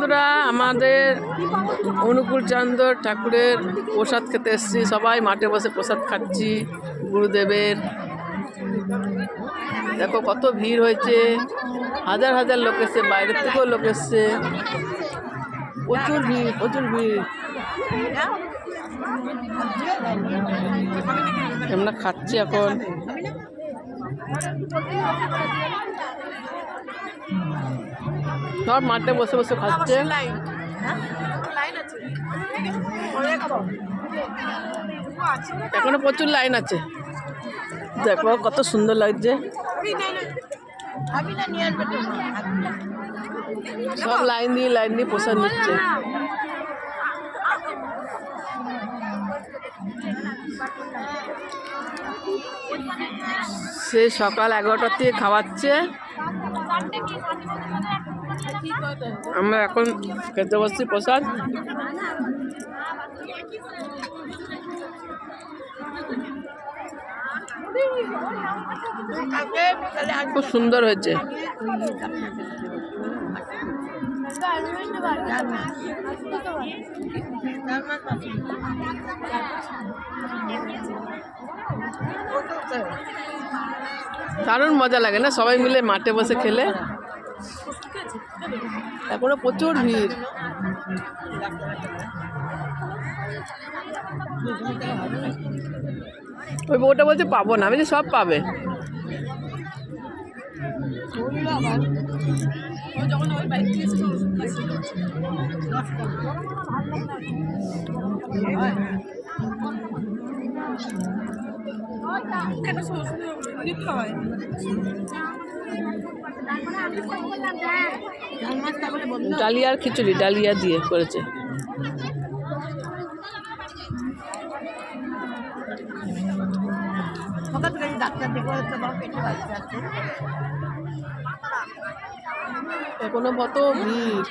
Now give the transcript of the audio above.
বন্ধুরা, আমাদের অনুকূল চন্দ্র ঠাকুরের প্রসাদ খেতে এসেছি। সবাই মাঠে বসে প্রসাদ খাচ্ছি গুরুদেবের। দেখো কত ভিড় হয়েছে, হাজার হাজার লোক এসছে, বাইরের থেকেও লোক এসছে। প্রচুর ভিড়, প্রচুর ভিড়। আমরা খাচ্ছি এখন। সব মাঠে বসে বসে খাচ্ছে। এখনো প্রচুর লাইন আছে। দেখো কত সুন্দর লাগছে। সব লাইন দিয়ে প্রসাদ নিচ্ছে। সে সকাল 11টার থেকে খাওয়াচ্ছে। আমরা এখন খেতে বসছি প্রসাদ। খুব সুন্দর হয়েছে। দারুণ মজা লাগে না সবাই মিলে মাঠে বসে খেলে। এখনো প্রচুর ভিড়। ওই বউটা বলছে পাবো না, আমি যে সব পাবে। ডালিয়ার খিচুড়ি, ডালিয়া দিয়ে করেছে। এখনো কত ভিড়।